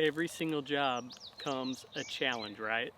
every single job comes a challenge, right?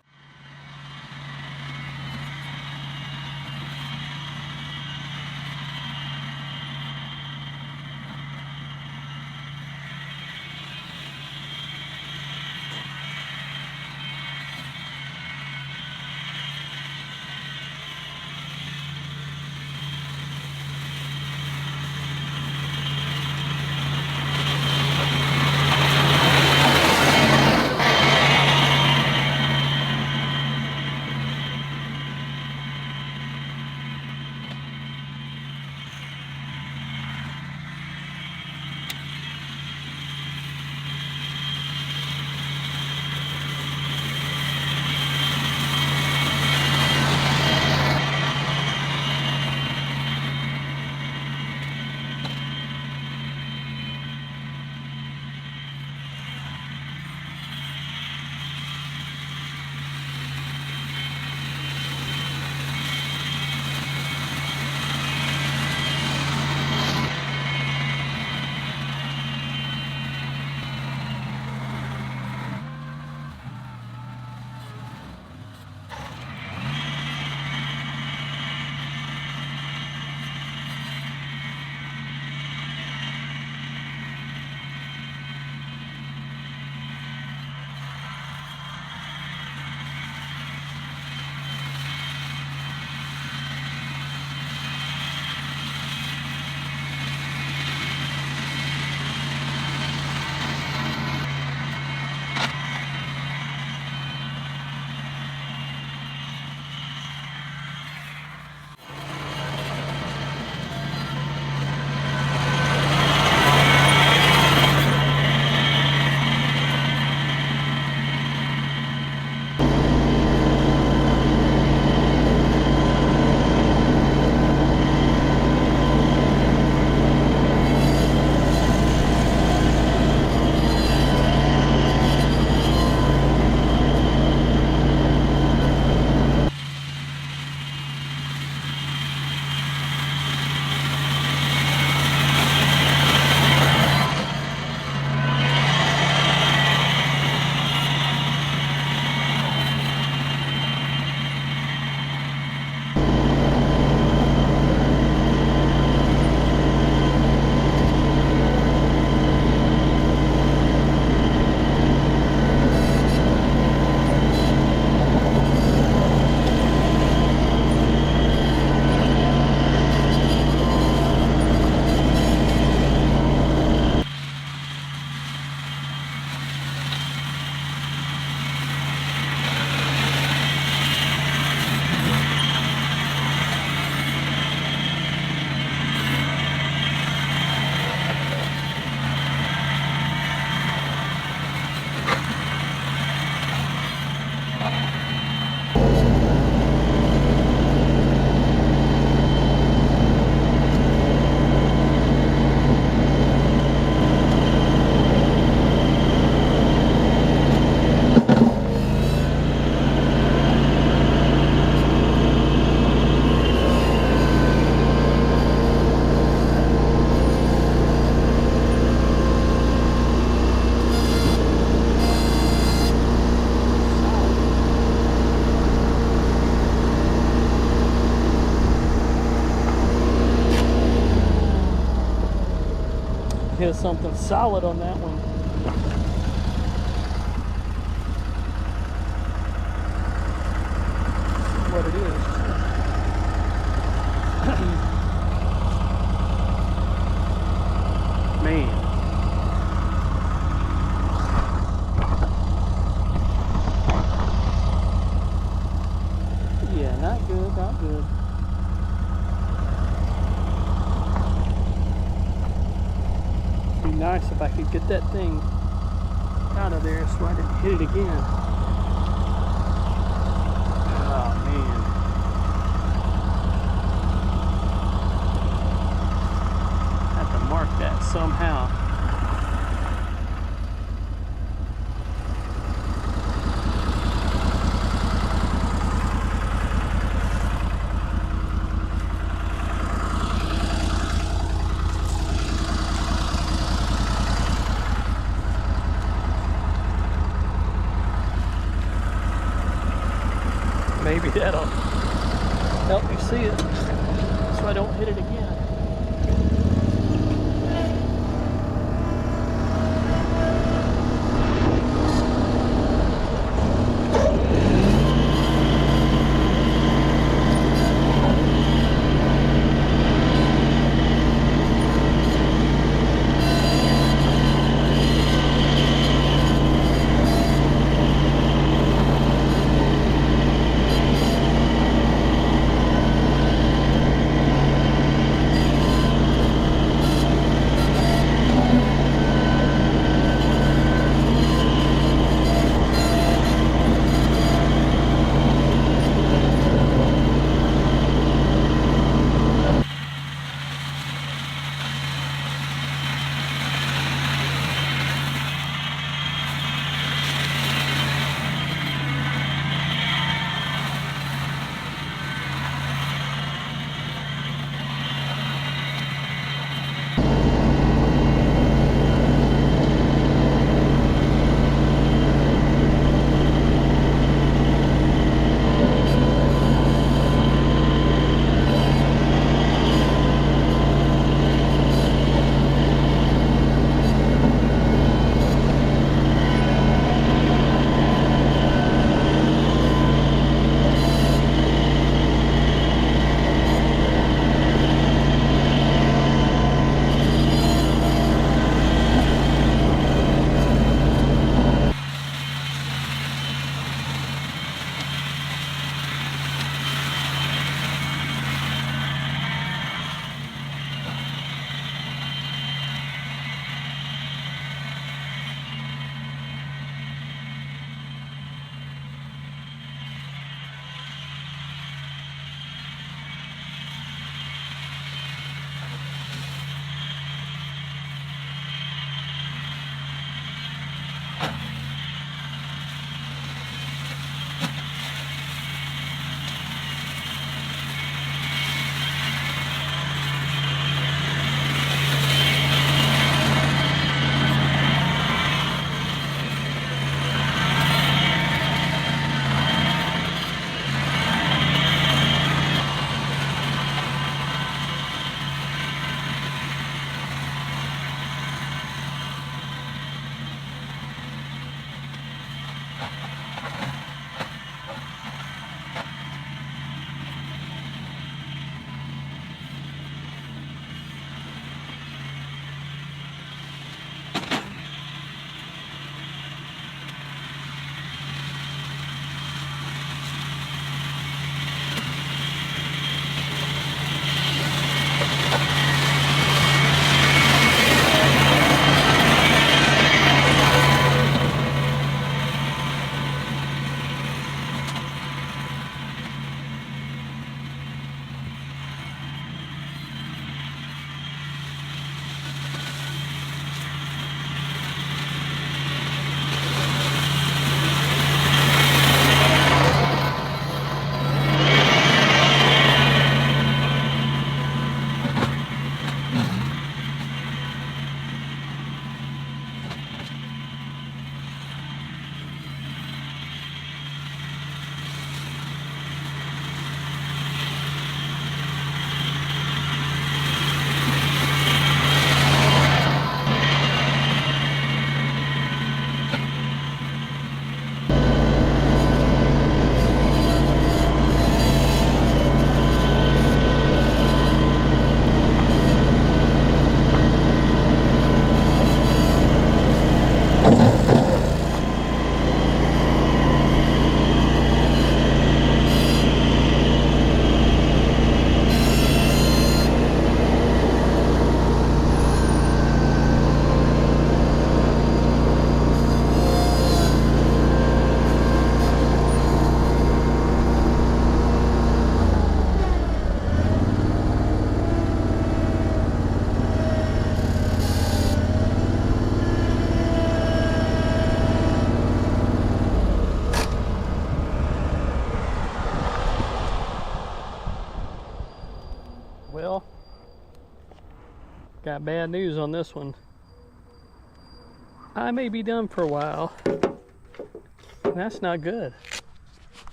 Hit something solid on that one. What it is. Man. Yeah, not good, not good. Be nice if I could get that thing out of there so I didn't hit it again. Oh man. I have to mark that somehow. Maybe that'll help me see it so I don't hit it again. Well, got bad news on this one. I may be done for a while. That's not good.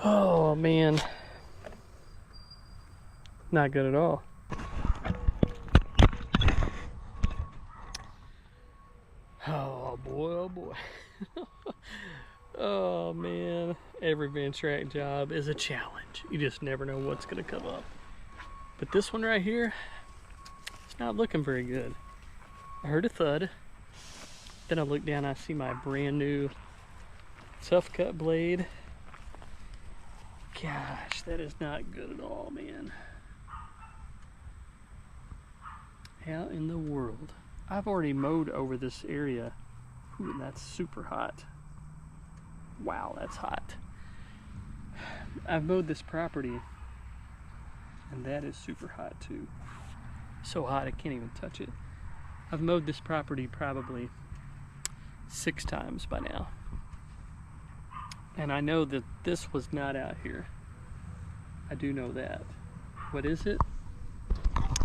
Oh man, not good at all. Oh boy, oh boy. Oh man, every Ventrac job is a challenge. You just never know what's gonna come up. But this one right here, it's not looking very good. I heard a thud. Then I look down, I see my brand new tough cut blade. Gosh, that is not good at all, man. How in the world? I've already mowed over this area. Ooh, and that's super hot. Wow, that's hot. I've mowed this property, and that is super hot too. So hot I can't even touch it. I've mowed this property probably 6 times by now. And I know that this was not out here. I do know that. What is it?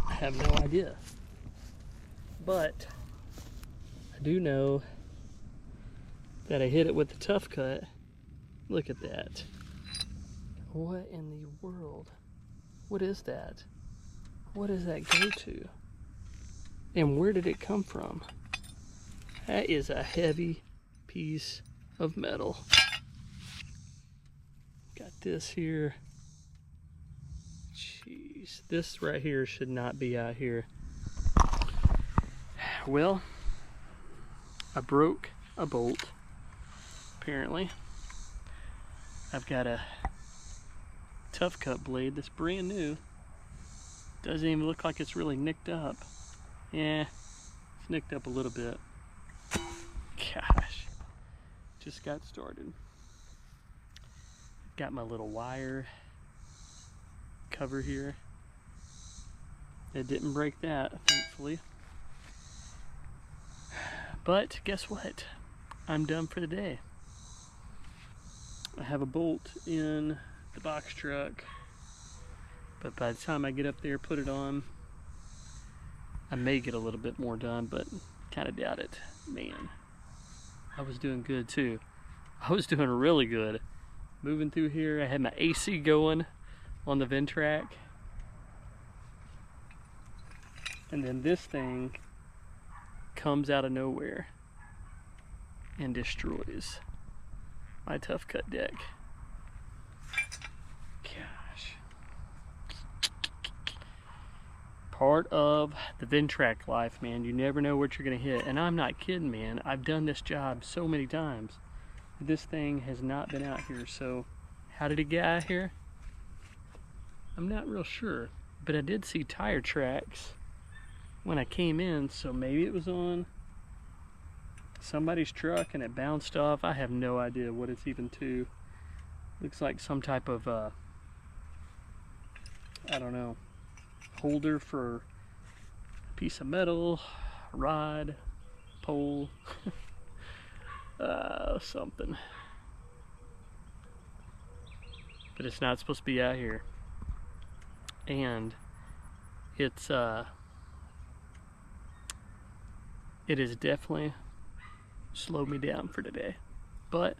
I have no idea. But I do know that I hit it with the tough cut. Look at that. What in the world? What is that? What does that go to? And where did it come from? That is a heavy piece of metal. Got this here. Jeez, this right here should not be out here. Well, I broke a bolt, apparently. I've got a tough cut blade that's brand new. Doesn't even look like it's really nicked up. Yeah, it's nicked up a little bit. Gosh, just got started. Got my little wire cover here. It didn't break that, thankfully. But guess what? I'm done for the day. I have a bolt in the box truck, but by the time I get up there, put it on, I may get a little bit more done, but kind of doubt it. Man, I was doing good too. I was doing really good. Moving through here, I had my AC going on the Ventrac, and then this thing comes out of nowhere and destroys my tough cut deck. Gosh. Part of the Ventrac life, man. You never know what you're gonna hit. And I'm not kidding, man. I've done this job so many times. This thing has not been out here, so how did it get out here? I'm not real sure, but I did see tire tracks when I came in, so maybe it was on somebody's truck and it bounced off. I have no idea what it's even to. Looks like some type of I don't know, holder for a piece of metal, rod, pole, something. But it's not supposed to be out here. And it's it has definitely slowed me down for today. But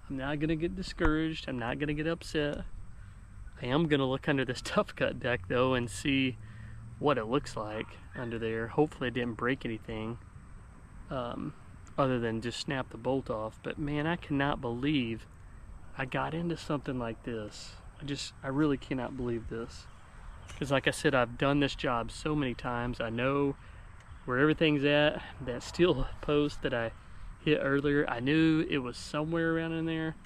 I'm not gonna get discouraged. I'm not gonna get upset. I am gonna look under this tough cut deck though and see what it looks like under there. Hopefully it didn't break anything other than just snap the bolt off. But man, I cannot believe I got into something like this. I really cannot believe this. Because like I said, I've done this job so many times. I know where everything's at. That steel post that I hit earlier, I knew it was somewhere around in there,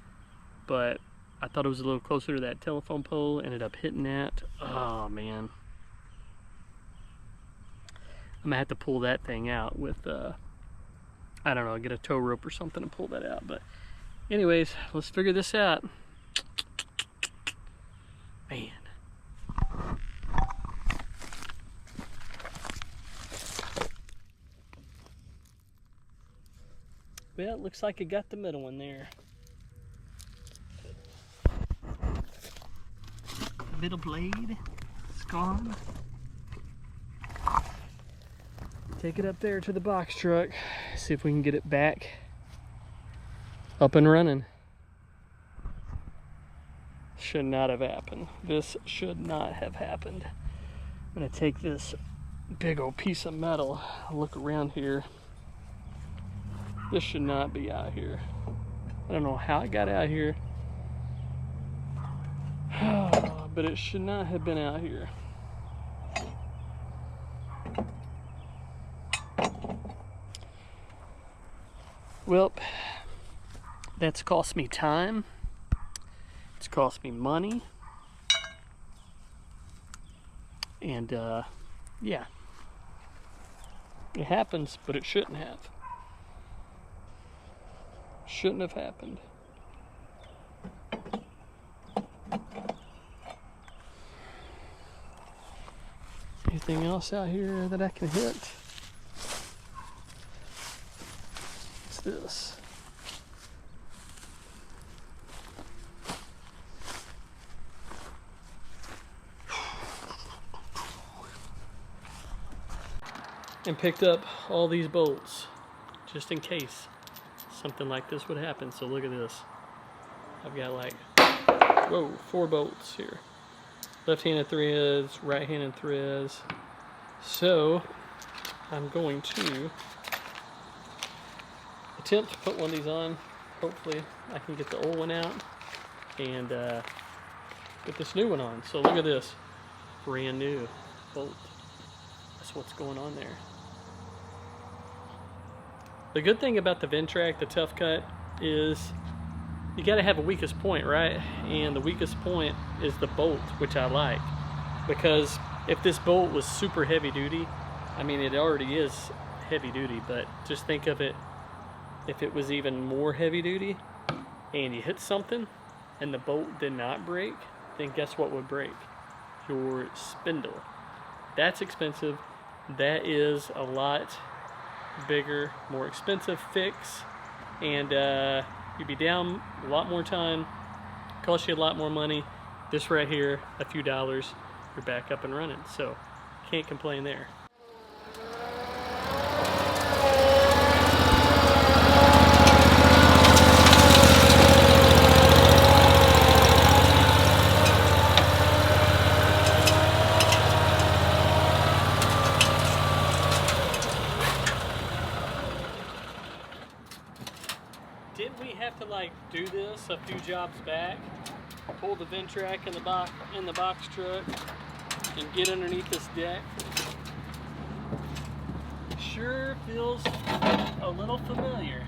but I thought it was a little closer to that telephone pole. Ended up hitting that. Oh man, I'm gonna have to pull that thing out with I don't know, get a tow rope or something and pull that out. But anyways, let's figure this out. Man, well, it looks like it got the middle one there. Middle blade is gone. Take it up there to the box truck, see if we can get it back up and running. should not have happened. This should not have happened. I'm gonna take this big old piece of metal, look around here. This should not be out here. I don't know how it got out here, but it should not have been out here. Well, that's cost me time. It's cost me money. And yeah, it happens, but it shouldn't have. Shouldn't have happened. Anything else out here that I can hit? What's this? And picked up all these bolts just in case something like this would happen. So look at this. I've got like, whoa, 4 bolts here. Left-handed threads, right-handed threads. So I'm going to attempt to put one of these on. Hopefully I can get the old one out and put this new one on. So look at this, brand new bolt. That's what's going on there. The good thing about the Ventrac, the Tough Cut, is you got to have a weakest point, right? And the weakest point is the bolt, which I like. Because if this bolt was super heavy duty, I mean it already is heavy duty, but just think of it, if it was even more heavy duty and you hit something and the bolt did not break, then guess what would break? Your spindle. That's expensive. That is a lot bigger, more expensive fix, and you'd be down a lot more time, cost you a lot more money. This right here, a few dollars, you're back up and running. So can't complain there. Didn't we have to like do this a few jobs back? Pull the Ventrac in the box truck and get underneath this deck. Sure feels a little familiar.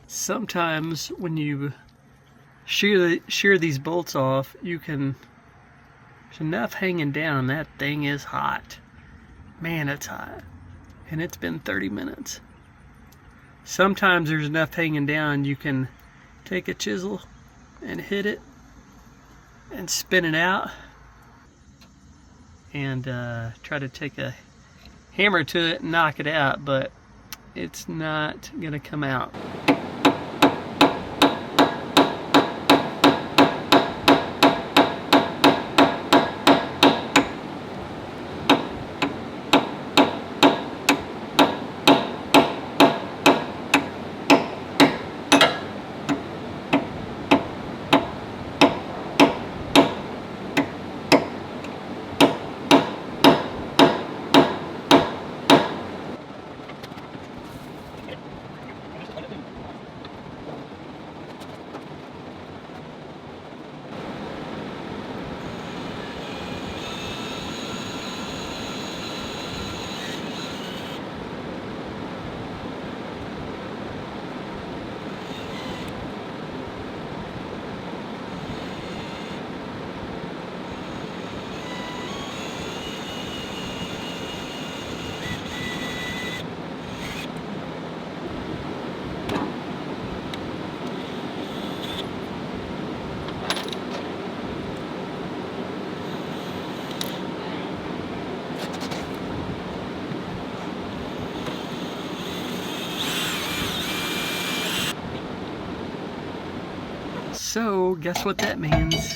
Sometimes when you shear these bolts off, you can, there's enough hanging down. That thing is hot. Man, it's hot. And it's been 30 minutes. Sometimes there's enough hanging down you can take a chisel and hit it and spin it out and try to take a hammer to it and knock it out, but it's not gonna come out. So, guess what that means?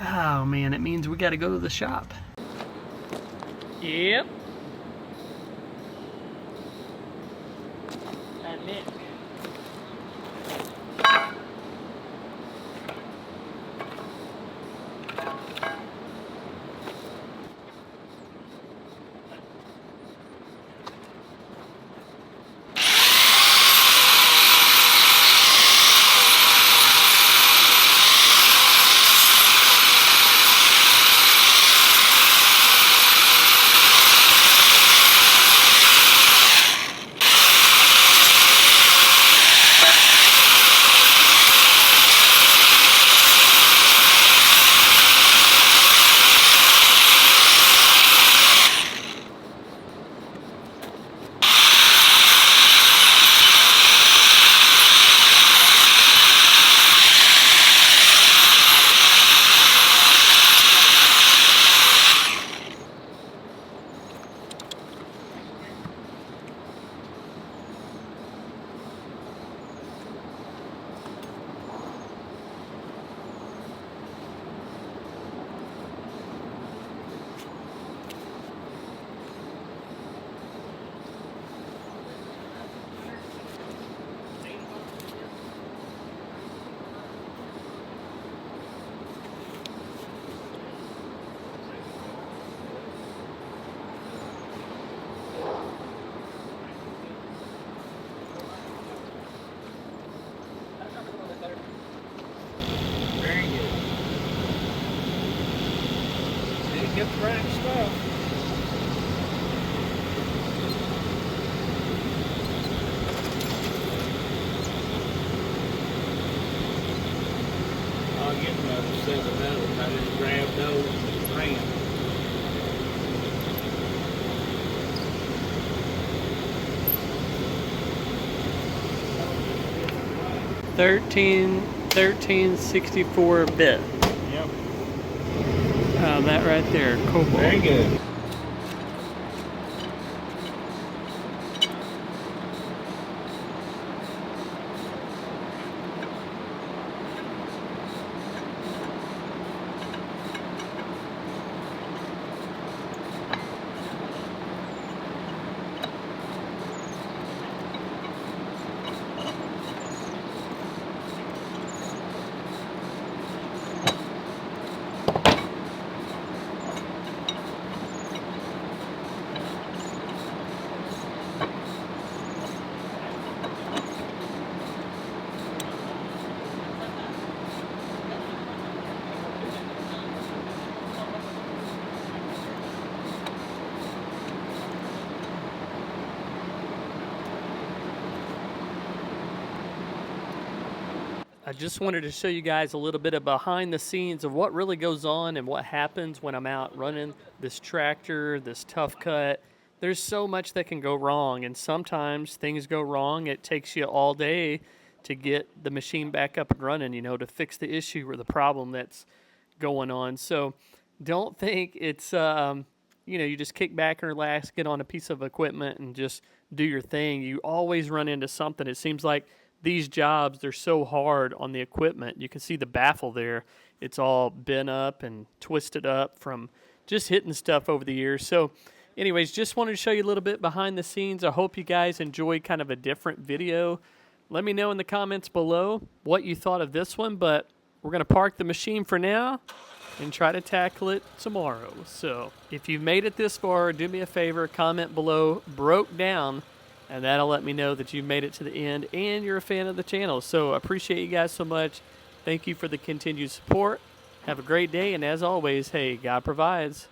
Oh man, it means we gotta go to the shop. Yep. Admit, 1364 bit. Yep. That right there, Cobalt. Very good. I just wanted to show you guys a little bit of behind the scenes of what really goes on and what happens when I'm out running this tractor, this tough cut. There's so much that can go wrong, and sometimes things go wrong. It takes you all day to get the machine back up and running, to fix the issue or the problem that's going on. So don't think it's, you just kick back and relax, get on a piece of equipment and just do your thing. You always run into something. It seems like these jobs, they're so hard on the equipment. You can see the baffle there. It's all bent up and twisted up from just hitting stuff over the years. So anyways, just wanted to show you a little bit behind the scenes. I hope you guys enjoyed kind of a different video. Let me know in the comments below what you thought of this one, but we're going to park the machine for now and try to tackle it tomorrow. So if you've made it this far, do me a favor, comment below broke down, and that'll let me know that you've made it to the end and you're a fan of the channel. So I appreciate you guys so much. Thank you for the continued support. Have a great day, and as always, hey, God provides.